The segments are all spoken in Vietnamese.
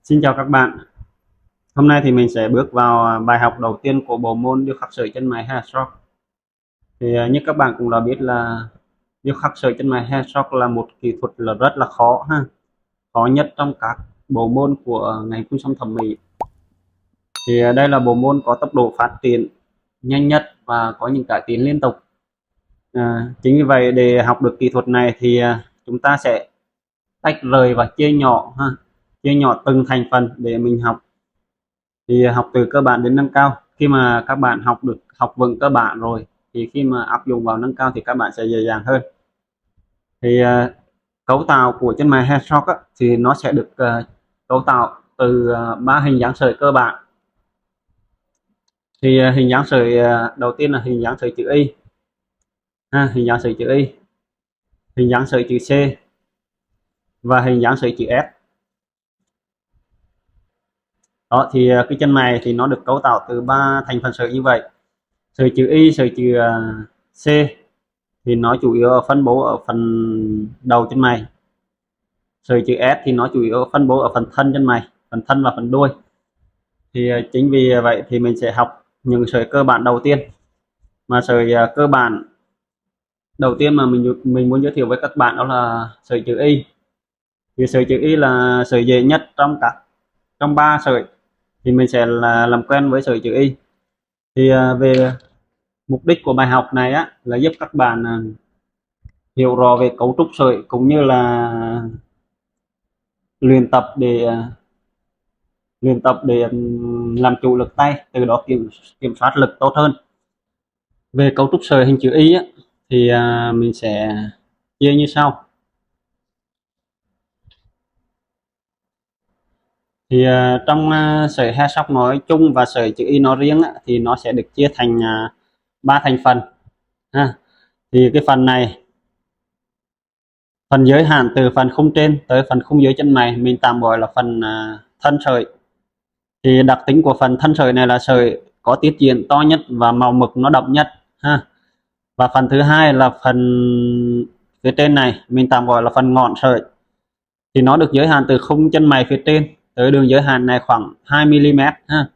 Xin chào các bạn. Hôm nay thì mình sẽ bước vào bài học đầu tiên của bộ môn điêu khắc sợi chân mày Headstroke. Như các bạn cũng đã biết là điêu khắc sợi chân mày Headstroke là một kỹ thuật rất là khó ha, khó nhất trong các bộ môn của ngành phun xăm thẩm mỹ. Đây là bộ môn có tốc độ phát triển nhanh nhất và có những cải tiến liên tục. Chính vì vậy để học được kỹ thuật này thì chúng ta sẽ tách rời và chia nhỏ từng thành phần để mình học. Học từ cơ bản đến nâng cao. Khi mà các bạn học vững cơ bản rồi thì khi mà áp dụng vào nâng cao thì các bạn sẽ dễ dàng hơn. thì uh, Cấu tạo của chân mày Headstroke thì nó sẽ được cấu tạo từ 3 hình dáng sợi cơ bản. Hình dáng sợi đầu tiên là hình dáng sợi chữ Y, hình dáng sợi chữ Y, hình dáng sợi chữ C và hình dáng sợi chữ S. Đó thì cái chân mày thì nó được cấu tạo từ 3 thành phần sợi như vậy. Sợi chữ Y, sợi chữ C thì nó chủ yếu phân bố ở phần đầu chân mày. Sợi chữ S thì nó chủ yếu phân bố ở phần thân chân mày, phần thân và phần đuôi. Chính vì vậy thì mình sẽ học những sợi cơ bản đầu tiên. Mà sợi cơ bản đầu tiên mà mình muốn giới thiệu với các bạn đó là sợi chữ Y. Thì sợi chữ Y là sợi dễ nhất trong 3 sợi. Thì mình sẽ làm quen với sợi chữ Y. Về mục đích của bài học này là giúp các bạn hiểu rõ về cấu trúc sợi cũng như là luyện tập để làm chủ lực tay, từ đó kiểm soát lực tốt hơn. Về cấu trúc sợi hình chữ Y thì mình sẽ chia như sau. Trong sợi Headstroke nói chung và sợi chữ Y nói riêng thì nó sẽ được chia thành 3 thành phần ha. Thì cái phần này, phần giới hạn từ phần khung trên tới phần khung dưới chân mày, mình tạm gọi là phần thân sợi. Thì đặc tính của phần thân sợi này là sợi có tiết diện to nhất và màu mực nó đậm nhất ha. Và phần thứ hai là phần phía trên này, mình tạm gọi là phần ngọn sợi. Thì nó được giới hạn từ khung chân mày phía trên tới đường giới hạn này khoảng 2 mm ha.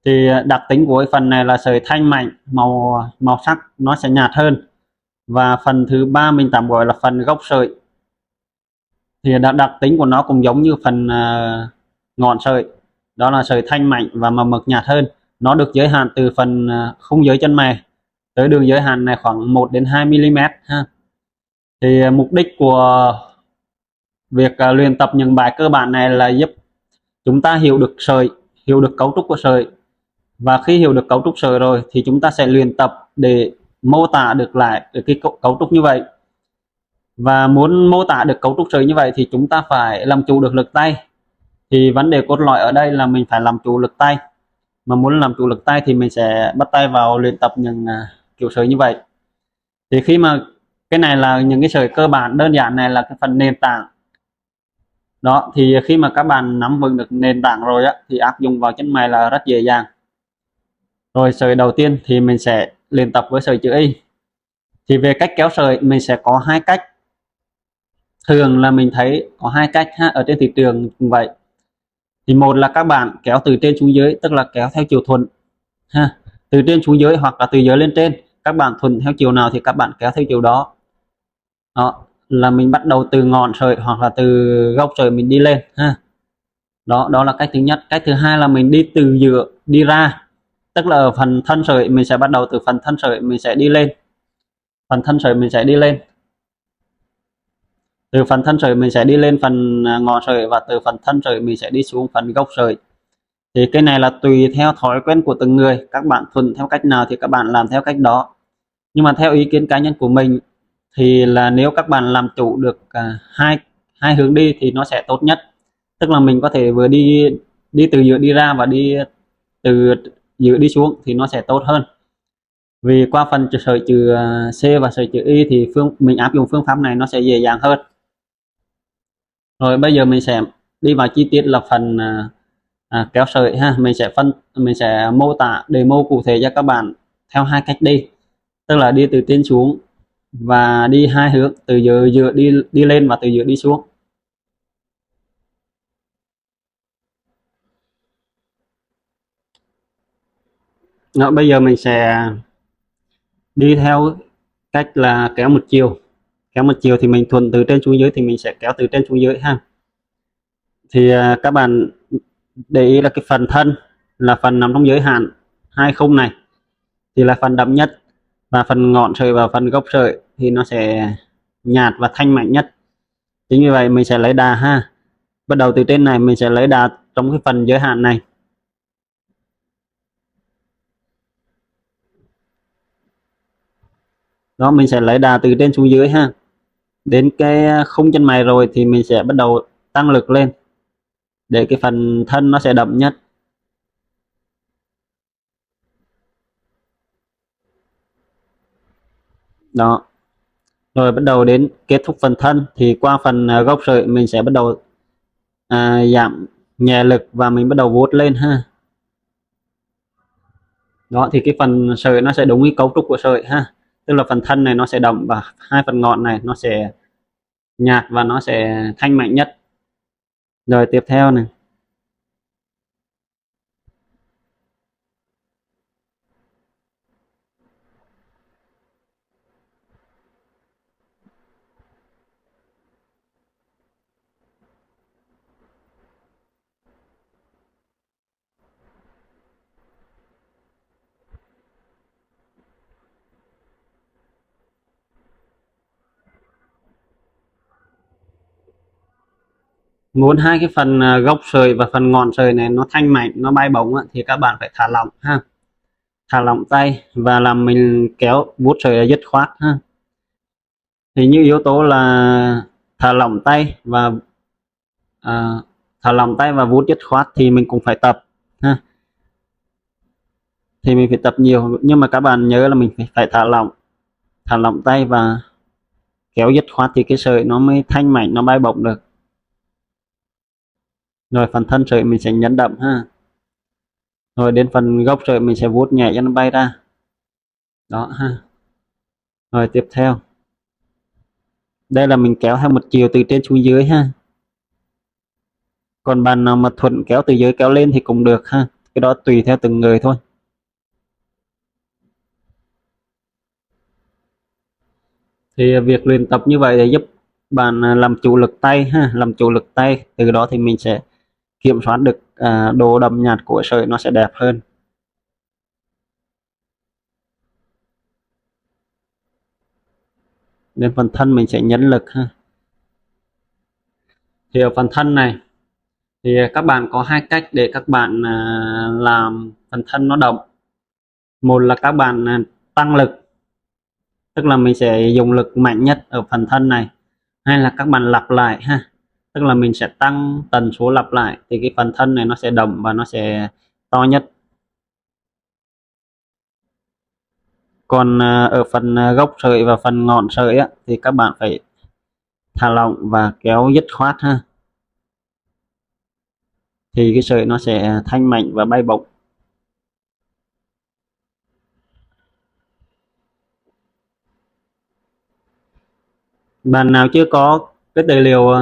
Thì đặc tính của cái phần này là sợi thanh mảnh, màu sắc nó sẽ nhạt hơn. Và phần thứ ba mình tạm gọi là phần gốc sợi. Thì đặc tính của nó cũng giống như phần ngọn sợi, đó là sợi thanh mảnh và màu mực nhạt hơn. Nó được giới hạn từ phần khung dưới chân mày tới đường giới hạn này khoảng 1 đến 2 mm ha. Thì mục đích của việc luyện tập những bài cơ bản này là giúp chúng ta hiểu được sợi, hiểu được cấu trúc của sợi. Và khi hiểu được cấu trúc sợi rồi thì chúng ta sẽ luyện tập để mô tả được lại cái cấu trúc như vậy. Và muốn mô tả được cấu trúc sợi như vậy thì chúng ta phải làm chủ được lực tay. Thì vấn đề cốt lõi ở đây là mình phải làm chủ lực tay. Mà muốn làm chủ lực tay thì mình sẽ bắt tay vào luyện tập những kiểu sợi như vậy. Thì khi mà cái này là những cái sợi cơ bản đơn giản, này là cái phần nền tảng. Đó thì khi mà các bạn nắm vững được nền tảng rồi thì áp dụng vào chân mày là rất dễ dàng. Rồi sợi đầu tiên thì mình sẽ luyện tập với sợi chữ Y. Thì về cách kéo sợi mình sẽ có hai cách. Thường là mình thấy có hai cách ở trên thị trường cũng vậy. Thì một là các bạn kéo từ trên xuống dưới, tức là kéo theo chiều thuận ha, từ trên xuống dưới hoặc là từ dưới lên trên, các bạn thuận theo chiều nào thì các bạn kéo theo chiều đó. Đó là mình bắt đầu từ ngọn sợi hoặc là từ gốc sợi mình đi lên ha. Đó là cách thứ nhất. Cách thứ hai là mình đi từ giữa đi ra, tức là ở phần thân sợi mình sẽ bắt đầu từ phần thân sợi mình sẽ đi lên, phần thân sợi mình sẽ đi lên, từ phần thân sợi mình sẽ đi lên phần ngọn sợi, và từ phần thân sợi mình sẽ đi xuống phần gốc sợi. Thì cái này là tùy theo thói quen của từng người, các bạn thuận theo cách nào thì các bạn làm theo cách đó. Nhưng mà theo ý kiến cá nhân của mình thì là nếu các bạn làm chủ được hai hướng đi thì nó sẽ tốt nhất. Tức là mình có thể vừa đi từ giữa đi ra và đi từ giữa đi xuống thì nó sẽ tốt hơn. Vì qua phần sợi chữ C và sợi chữ Y thì mình áp dụng phương pháp này nó sẽ dễ dàng hơn. Rồi bây giờ mình sẽ đi vào chi tiết là phần kéo sợi ha. Mình sẽ mô tả demo cụ thể cho các bạn theo hai cách đi, tức là đi từ trên xuống và đi hai hướng, từ giữa đi lên và từ giữa đi xuống. Đó, bây giờ mình sẽ đi theo cách là kéo một chiều thì mình thuận từ trên xuống dưới thì mình sẽ kéo từ trên xuống dưới ha. Thì các bạn để ý là cái phần thân là phần nằm trong giới hạn hai khung này thì là phần đậm nhất, và phần ngọn sợi và phần gốc sợi thì nó sẽ nhạt và thanh mạnh nhất. Chính vì vậy mình sẽ lấy đà ha. Bắt đầu từ trên này mình sẽ lấy đà trong cái phần giới hạn này. Đó, mình sẽ lấy đà từ trên xuống dưới ha. Đến cái khung chân mày rồi thì mình sẽ bắt đầu tăng lực lên để cái phần thân nó sẽ đậm nhất. Đó. Rồi bắt đầu đến kết thúc phần thân thì qua phần gốc sợi mình sẽ bắt đầu giảm nhẹ lực và mình bắt đầu vuốt lên ha. Đó thì cái phần sợi nó sẽ đúng cái cấu trúc của sợi ha. Tức là phần thân này nó sẽ đậm và hai phần ngọn này nó sẽ nhạt và nó sẽ thanh mạnh nhất. Rồi tiếp theo này. Muốn hai cái phần gốc sợi và phần ngọn sợi này nó thanh mạnh, nó bay bổng thì các bạn phải thả lỏng ha. Thả lỏng tay và làm mình kéo vuốt sợi là dứt khoát ha. Thì như yếu tố là thả lỏng tay và à, thả lỏng tay và vuốt dứt khoát thì mình cũng phải tập ha. Thì mình phải tập nhiều, nhưng mà các bạn nhớ là mình phải thả lỏng tay và kéo dứt khoát thì cái sợi nó mới thanh mạnh, nó bay bổng được. Rồi phần thân sợi mình sẽ nhấn đậm ha. Rồi đến phần gốc sợi mình sẽ vuốt nhẹ cho nó bay ra. Đó ha. Rồi tiếp theo. Đây là mình kéo theo một chiều từ trên xuống dưới ha. Còn bạn nào mà thuận kéo từ dưới kéo lên thì cũng được ha. Cái đó tùy theo từng người thôi. Thì việc luyện tập như vậy để giúp bạn làm chủ lực tay ha, làm chủ lực tay. Từ đó thì mình sẽ kiểm soát được độ đậm nhạt của sợi nó sẽ đẹp hơn. Đến phần thân mình sẽ nhấn lực ha. Thì ở phần thân này thì các bạn có hai cách để các bạn làm phần thân nó đậm. Một là các bạn tăng lực, tức là mình sẽ dùng lực mạnh nhất ở phần thân này. Hay là các bạn lặp lại ha, tức là mình sẽ tăng tần số lặp lại thì cái phần thân này nó sẽ đậm và nó sẽ to nhất. Còn ở phần gốc sợi và phần ngọn sợi thì các bạn phải thả lỏng và kéo dứt khoát ha, thì cái sợi nó sẽ thanh mạnh và bay bổng. Bạn nào chưa có cái tài liệu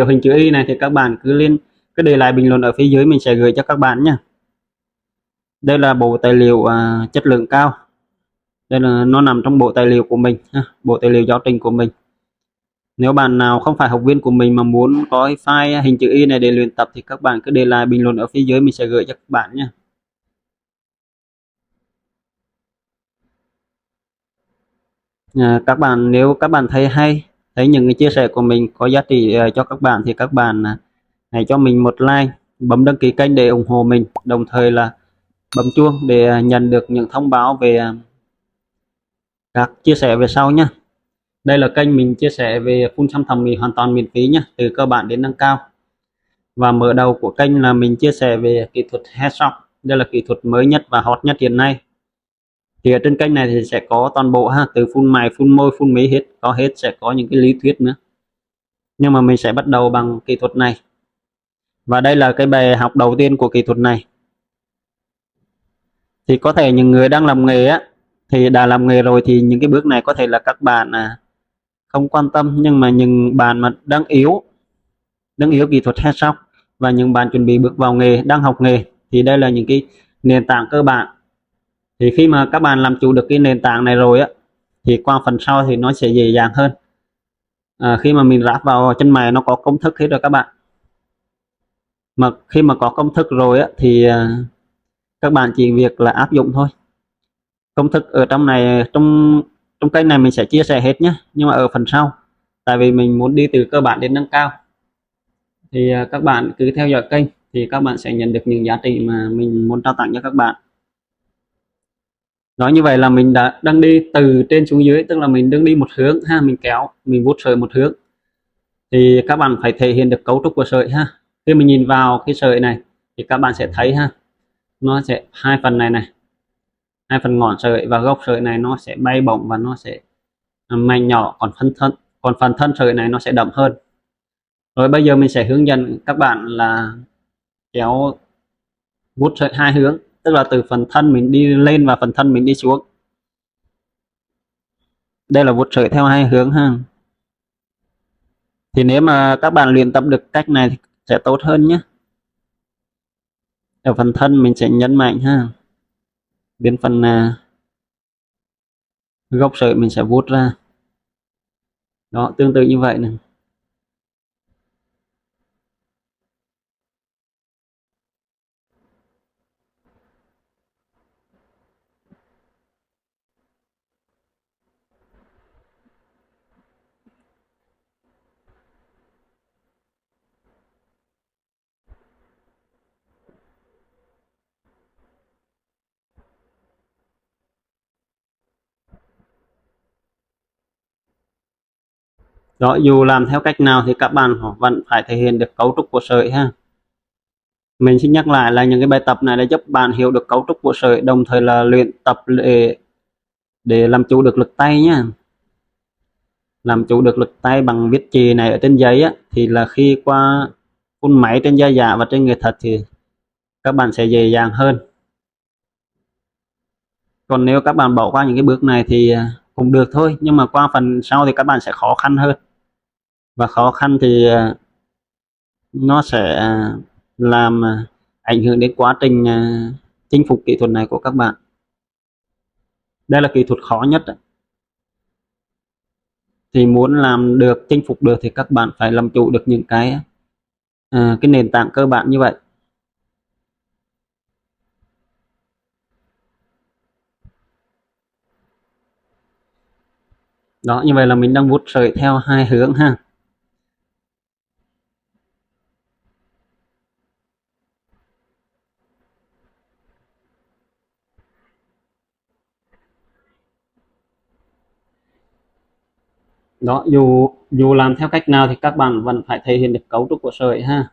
hình chữ Y này thì các bạn cứ để lại bình luận ở phía dưới, mình sẽ gửi cho các bạn nhé. Đây là bộ tài liệu chất lượng cao. Đây là nó nằm trong bộ tài liệu của mình ha, bộ tài liệu giáo trình của mình. Nếu bạn nào không phải học viên của mình mà muốn có cái file hình chữ Y này để luyện tập thì các bạn cứ để lại bình luận ở phía dưới, mình sẽ gửi cho các bạn nhé. Các bạn nếu các bạn thấy hay, thấy những cái chia sẻ của mình có giá trị cho các bạn thì các bạn hãy cho mình một like, bấm đăng ký kênh để ủng hộ mình, đồng thời là bấm chuông để nhận được những thông báo về các chia sẻ về sau nhé. Đây là kênh mình chia sẻ về phun xăm thẩm mỹ hoàn toàn miễn phí nhé, từ cơ bản đến nâng cao. Và mở đầu của kênh là mình chia sẻ về kỹ thuật headshot, đây là kỹ thuật mới nhất và hot nhất hiện nay. Thì ở trên kênh này thì sẽ có toàn bộ ha, từ phun mày, phun môi, phun mí hết, có hết, sẽ có những cái lý thuyết nữa. Nhưng mà mình sẽ bắt đầu bằng kỹ thuật này. Và đây là cái bài học đầu tiên của kỹ thuật này. Thì có thể những người đang làm nghề thì đã làm nghề rồi thì những cái bước này có thể là các bạn không quan tâm, nhưng mà những bạn mà đang yếu kỹ thuật headshot và những bạn chuẩn bị bước vào nghề, đang học nghề thì đây là những cái nền tảng cơ bản. Thì khi mà các bạn làm chủ được cái nền tảng này rồi á thì qua phần sau thì nó sẽ dễ dàng hơn. Khi mà mình ráp vào chân mày nó có công thức hết rồi các bạn. Mà khi mà có công thức rồi á thì các bạn chỉ việc là áp dụng thôi. Công thức ở trong này, trong trong kênh này mình sẽ chia sẻ hết nhé, nhưng mà ở phần sau, tại vì mình muốn đi từ cơ bản đến nâng cao. Thì các bạn cứ theo dõi kênh thì các bạn sẽ nhận được những giá trị mà mình muốn trao tặng cho các bạn. Nói như vậy là mình đang đi từ trên xuống dưới, tức là mình đang đi một hướng ha, mình kéo, mình vuốt sợi một hướng. Thì các bạn phải thể hiện được cấu trúc của sợi ha. Khi mình nhìn vào cái sợi này thì các bạn sẽ thấy ha, nó sẽ hai phần này này, hai phần ngọn sợi và gốc sợi này nó sẽ bay bổng và nó sẽ mảnh nhỏ, còn phần thân sợi này nó sẽ đậm hơn. Rồi bây giờ mình sẽ hướng dẫn các bạn là kéo vuốt sợi hai hướng, tức là từ phần thân mình đi lên và phần thân mình đi xuống. Đây là vuốt sợi theo hai hướng ha. Thì nếu mà các bạn luyện tập được cách này thì sẽ tốt hơn nhé. Ở phần thân mình sẽ nhấn mạnh ha, đến phần gốc sợi mình sẽ vuốt ra. Đó, tương tự như vậy này. Đó, dù làm theo cách nào thì các bạn vẫn phải thể hiện được cấu trúc của sợi ha. Mình xin nhắc lại là những cái bài tập này để giúp bạn hiểu được cấu trúc của sợi, đồng thời là luyện tập để làm chủ được lực tay nhá. Làm chủ được lực tay bằng viết chì này ở trên giấy á, thì là khi qua phun máy trên da giả và trên người thật thì các bạn sẽ dễ dàng hơn. Còn nếu các bạn bỏ qua những cái bước này thì cũng được thôi, nhưng mà qua phần sau thì các bạn sẽ khó khăn hơn. Và khó khăn thì nó sẽ làm ảnh hưởng đến quá trình chinh phục kỹ thuật này của các bạn. Đây là kỹ thuật khó nhất. Thì muốn làm được, chinh phục được thì các bạn phải làm chủ được những cái nền tảng cơ bản như vậy. Đó, như vậy là mình đang vuốt sợi theo hai hướng ha. Đó, dù làm theo cách nào thì các bạn vẫn phải thể hiện được cấu trúc của sợi ha.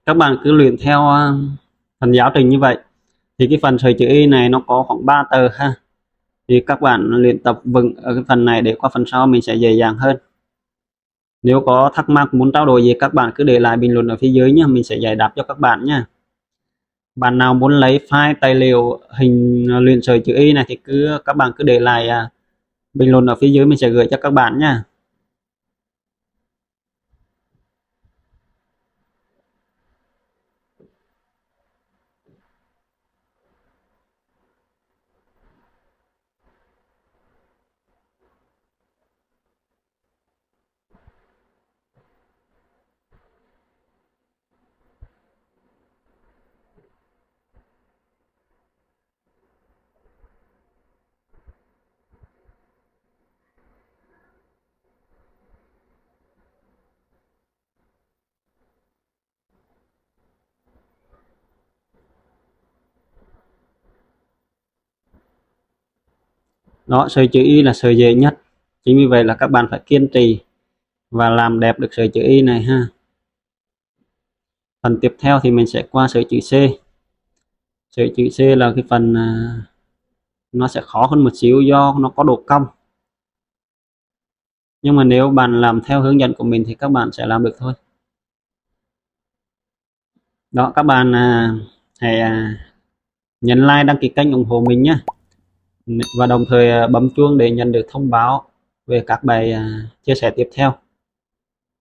Các bạn cứ luyện theo phần giáo trình như vậy. Thì cái phần sợi chữ Y này nó có khoảng 3 tờ ha. Thì các bạn luyện tập vững ở cái phần này để qua phần sau mình sẽ dễ dàng hơn. Nếu có thắc mắc muốn trao đổi gì các bạn cứ để lại bình luận ở phía dưới nhé, mình sẽ giải đáp cho các bạn nhé. Bạn nào muốn lấy file tài liệu hình luyện sợi chữ Y này thì các bạn cứ để lại bình luận ở phía dưới, mình sẽ gửi cho các bạn nha. Đó, sợi chữ Y là sợi dễ nhất, chính vì vậy là các bạn phải kiên trì và làm đẹp được sợi chữ Y này ha. Phần tiếp theo thì mình sẽ qua sợi chữ C. Sợi chữ C là cái phần nó sẽ khó hơn một xíu do nó có độ cong, nhưng mà nếu bạn làm theo hướng dẫn của mình thì các bạn sẽ làm được thôi. Đó, các bạn hãy nhấn like, đăng ký kênh ủng hộ mình nhé, và đồng thời bấm chuông để nhận được thông báo về các bài chia sẻ tiếp theo.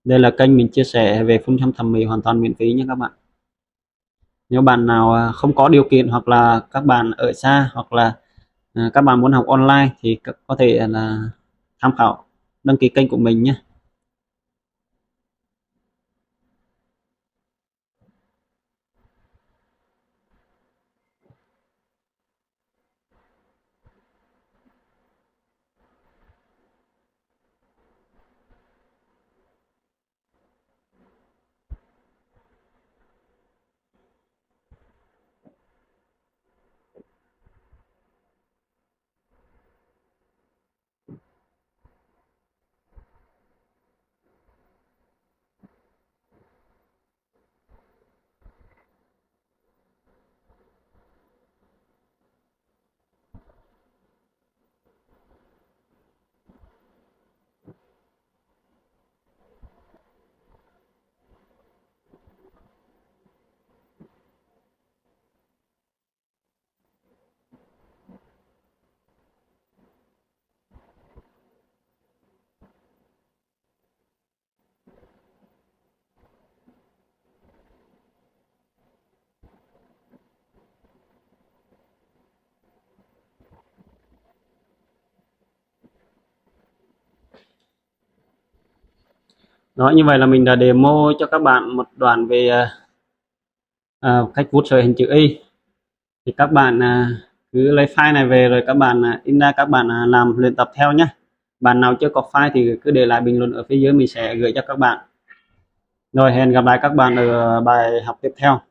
Đây là kênh mình chia sẻ về phun xăm thẩm mỹ hoàn toàn miễn phí nhé các bạn. Nếu bạn nào không có điều kiện, hoặc là các bạn ở xa, hoặc là các bạn muốn học online thì có thể là tham khảo đăng ký kênh của mình nhé. Đó, như vậy là mình đã demo cho các bạn một đoạn về cách vuốt sợi hình chữ Y. Thì các bạn cứ lấy file này về rồi các bạn in ra, các bạn làm luyện tập theo nhé. Bạn nào chưa có file thì cứ để lại bình luận ở phía dưới, mình sẽ gửi cho các bạn. Rồi, hẹn gặp lại các bạn ở bài học tiếp theo.